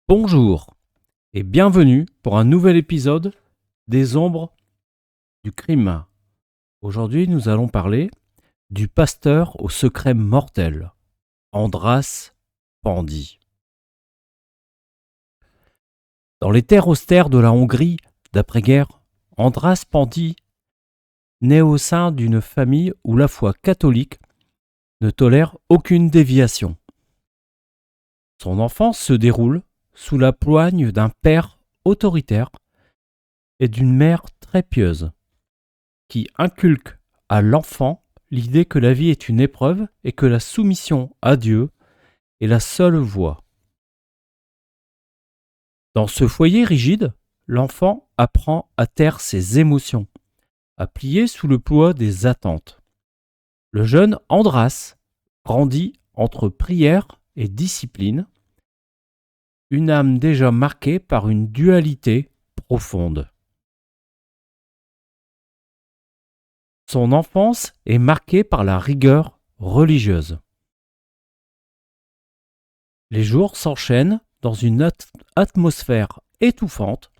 Bonjour et bienvenue pour un nouvel épisode des Ombres du crime. Aujourd'hui, nous allons parler du pasteur au secret mortel, András Pandy. Dans les terres austères de la Hongrie d'après-guerre, András Pandy naît au sein d'une famille où la foi catholique ne tolère aucune déviation. Son enfance se déroule sous la poigne d'un père autoritaire et d'une mère très pieuse, qui inculque à l'enfant l'idée que la vie est une épreuve et que la soumission à Dieu est la seule voie. Dans ce foyer rigide, l'enfant apprend à taire ses émotions, à plier sous le poids des attentes. Le jeune András grandit entre prière et discipline, une âme déjà marquée par une dualité profonde. Son enfance est marquée par la rigueur religieuse. Les jours s'enchaînent dans une atmosphère étouffante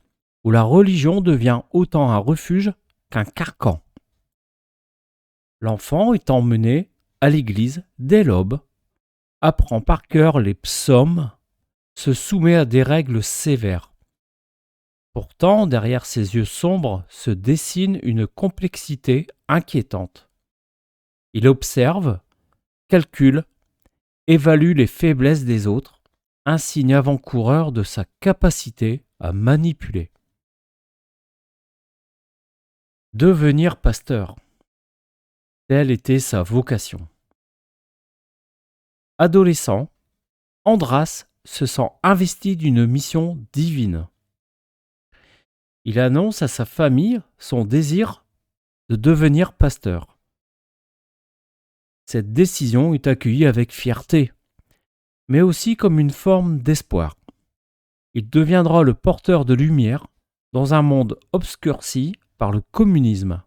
où la religion devient autant un refuge qu'un carcan. L'enfant est emmené à l'église dès l'aube, apprend par cœur les psaumes, se soumet à des règles sévères. Pourtant, derrière ses yeux sombres se dessine une complexité inquiétante. Il observe, calcule, évalue les faiblesses des autres, un signe avant-coureur de sa capacité à manipuler. Devenir pasteur, telle était sa vocation. Adolescent, András se sent investi d'une mission divine. Il annonce à sa famille son désir de devenir pasteur. Cette décision est accueillie avec fierté, mais aussi comme une forme d'espoir. Il deviendra le porteur de lumière dans un monde obscurci par le communisme.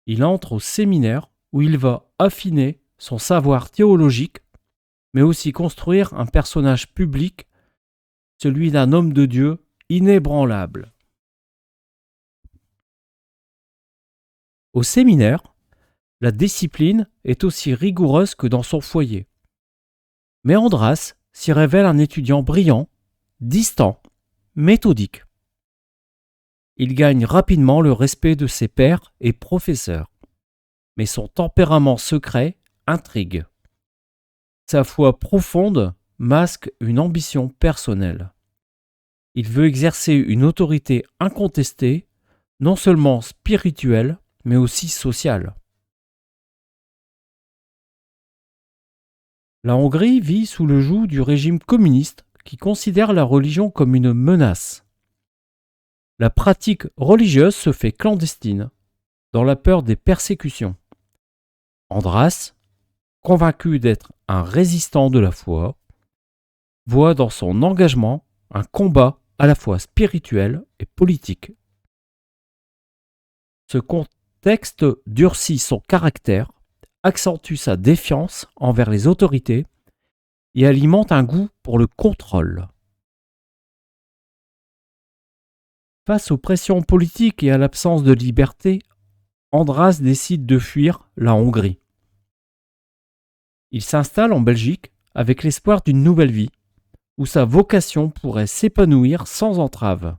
Il entre au séminaire où il va affiner son savoir théologique, mais aussi construire un personnage public, celui d'un homme de Dieu inébranlable. Au séminaire, la discipline est aussi rigoureuse que dans son foyer. Mais András s'y révèle un étudiant brillant, distant, méthodique. Il gagne rapidement le respect de ses pairs et professeurs, mais son tempérament secret intrigue. Sa foi profonde masque une ambition personnelle. Il veut exercer une autorité incontestée, non seulement spirituelle, mais aussi sociale. La Hongrie vit sous le joug du régime communiste qui considère la religion comme une menace. La pratique religieuse se fait clandestine, dans la peur des persécutions. András, convaincu d'être un résistant de la foi, voit dans son engagement un combat à la fois spirituel et politique. Ce contexte durcit son caractère, accentue sa défiance envers les autorités et alimente un goût pour le contrôle. Face aux pressions politiques et à l'absence de liberté, András décide de fuir la Hongrie. Il s'installe en Belgique avec l'espoir d'une nouvelle vie, où sa vocation pourrait s'épanouir sans entrave.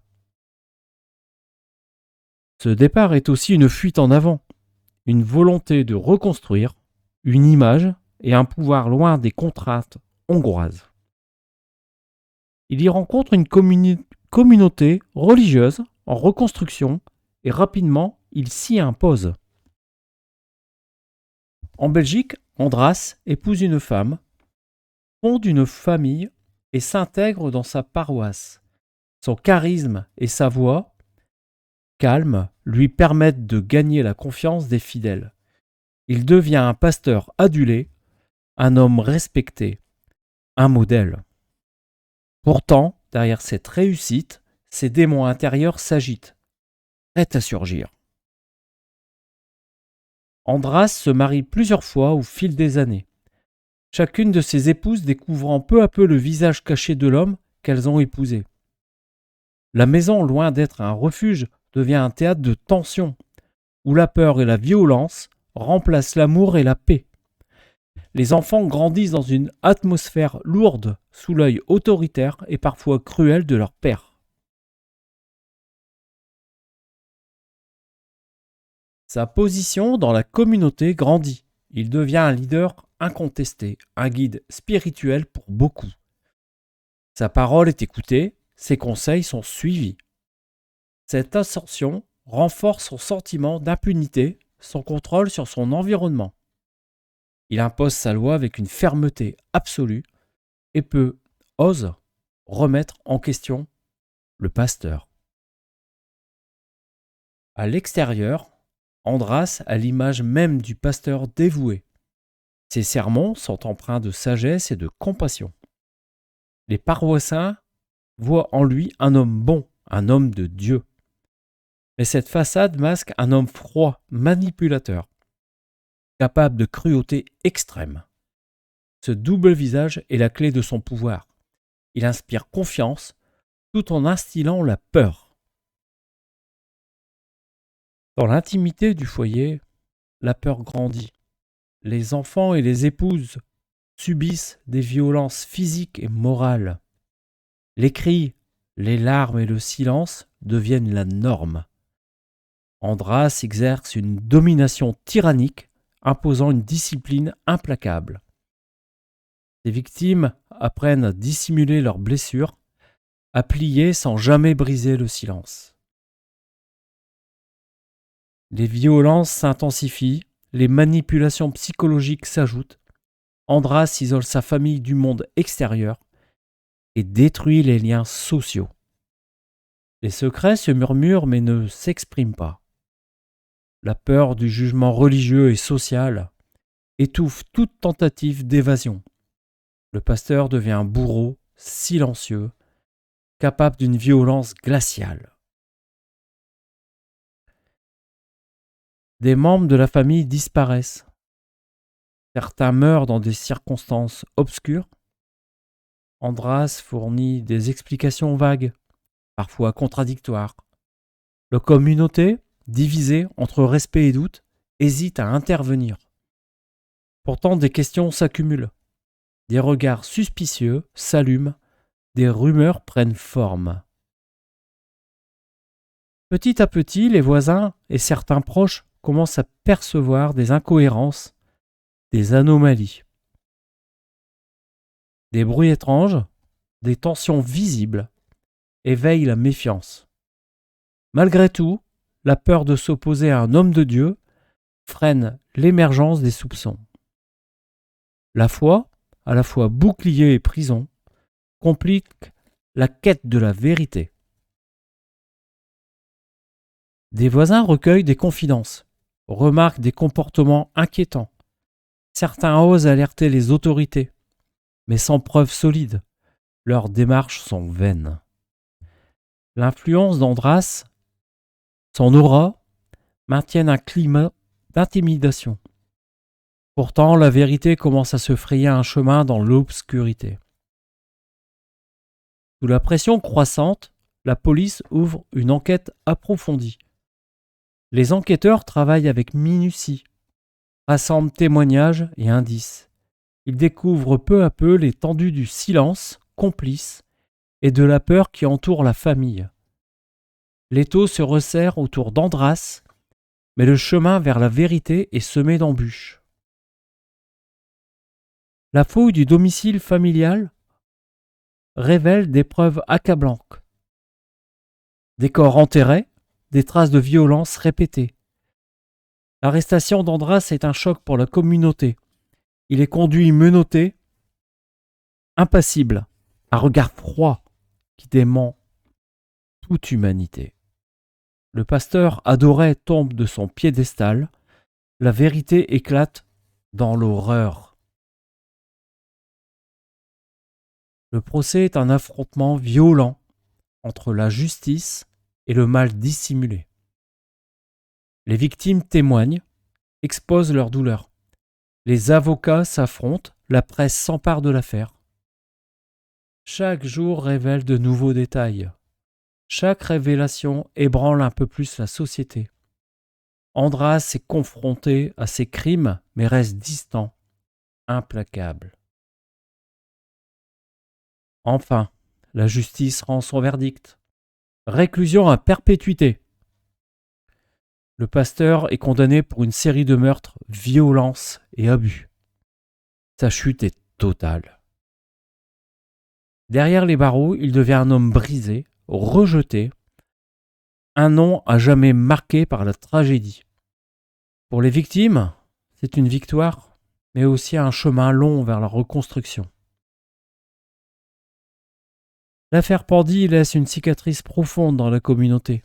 Ce départ est aussi une fuite en avant, une volonté de reconstruire une image et un pouvoir loin des contraintes hongroises. Il y rencontre une communauté religieuse en reconstruction et rapidement il s'y impose. En Belgique, András épouse une femme, fonde une famille et s'intègre dans sa paroisse. Son charisme et sa voix calme lui permettent de gagner la confiance des fidèles. Il devient un pasteur adulé, un homme respecté, un modèle. Pourtant, derrière cette réussite, ses démons intérieurs s'agitent, prêts à surgir. András se marie plusieurs fois au fil des années. chacune de ses épouses découvrant peu à peu le visage caché de l'homme qu'elles ont épousé. La maison, loin d'être un refuge, devient un théâtre de tension, où la peur et la violence remplacent l'amour et la paix. Les enfants grandissent dans une atmosphère lourde, sous l'œil autoritaire et parfois cruel de leur père. Sa position dans la communauté grandit. Il devient un leader incontesté, un guide spirituel pour beaucoup. Sa parole est écoutée, ses conseils sont suivis. Cette ascension renforce son sentiment d'impunité, son contrôle sur son environnement. Il impose sa loi avec une fermeté absolue et ose remettre en question le pasteur. À l'extérieur, Andras a l'image même du pasteur dévoué. Ses sermons sont empreints de sagesse et de compassion. Les paroissiens voient en lui un homme bon, un homme de Dieu. Mais cette façade masque un homme froid, manipulateur, capable de cruauté extrême. Ce double visage est la clé de son pouvoir. Il inspire confiance tout en instillant la peur. Dans l'intimité du foyer, la peur grandit. Les enfants et les épouses subissent des violences physiques et morales. Les cris, les larmes et le silence deviennent la norme. Andras exerce une domination tyrannique, imposant une discipline implacable. Les victimes apprennent à dissimuler leurs blessures, à plier sans jamais briser le silence. Les violences s'intensifient, les manipulations psychologiques s'ajoutent. Andras isole sa famille du monde extérieur et détruit les liens sociaux. Les secrets se murmurent mais ne s'expriment pas. La peur du jugement religieux et social étouffe toute tentative d'évasion. Le pasteur devient un bourreau silencieux, capable d'une violence glaciale. Des membres de la famille disparaissent. Certains meurent dans des circonstances obscures. Andras fournit des explications vagues, parfois contradictoires. La communauté, divisée entre respect et doute, hésite à intervenir. Pourtant, des questions s'accumulent. Des regards suspicieux s'allument, des rumeurs prennent forme. Petit à petit, les voisins et certains proches commencent à percevoir des incohérences, des anomalies. Des bruits étranges, des tensions visibles éveillent la méfiance. Malgré tout, la peur de s'opposer à un homme de Dieu freine l'émergence des soupçons. La foi, à la fois bouclier et prison, complique la quête de la vérité. Des voisins recueillent des confidences, remarquent des comportements inquiétants. Certains osent alerter les autorités, mais sans preuves solides. Leurs démarches sont vaines. L'influence d'Andras, son aura, maintiennent un climat d'intimidation. Pourtant, la vérité commence à se frayer un chemin dans l'obscurité. Sous la pression croissante, la police ouvre une enquête approfondie. Les enquêteurs travaillent avec minutie, rassemblent témoignages et indices. Ils découvrent peu à peu l'étendue du silence complice et de la peur qui entoure la famille. L'étau se resserre autour d'Andras, mais le chemin vers la vérité est semé d'embûches. La fouille du domicile familial révèle des preuves accablantes. Des corps enterrés, des traces de violence répétées. L'arrestation d'Andras est un choc pour la communauté. Il est conduit menotté, impassible, un regard froid qui dément toute humanité. Le pasteur adoré tombe de son piédestal, la vérité éclate dans l'horreur. Le procès est un affrontement violent entre la justice et le mal dissimulé. Les victimes témoignent, exposent leur douleur. Les avocats s'affrontent, la presse s'empare de l'affaire. Chaque jour révèle de nouveaux détails. Chaque révélation ébranle un peu plus la société. Andras est confronté à ses crimes, mais reste distant, implacable. Enfin, la justice rend son verdict. Réclusion à perpétuité. Le pasteur est condamné pour une série de meurtres, violences et abus. Sa chute est totale. Derrière les barreaux, il devient un homme brisé, rejeté, un nom à jamais marqué par la tragédie. Pour les victimes, c'est une victoire, mais aussi un chemin long vers la reconstruction. L'affaire Pandy laisse une cicatrice profonde dans la communauté.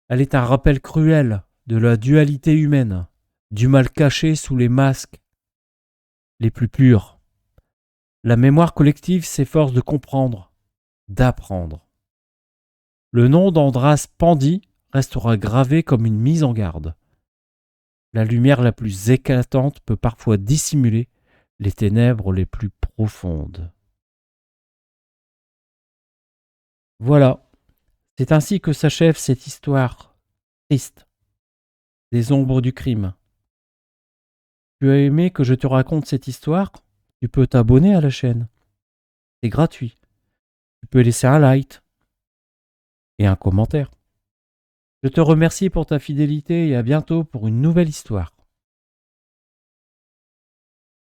Elle est un rappel cruel de la dualité humaine, du mal caché sous les masques les plus purs. La mémoire collective s'efforce de comprendre, d'apprendre. Le nom d'Andras Pandy restera gravé comme une mise en garde. La lumière la plus éclatante peut parfois dissimuler les ténèbres les plus profondes. Voilà, c'est ainsi que s'achève cette histoire triste des ombres du crime. Tu as aimé que je te raconte cette histoire? Tu peux t'abonner à la chaîne. C'est gratuit. Tu peux laisser un like et un commentaire. Je te remercie pour ta fidélité et à bientôt pour une nouvelle histoire.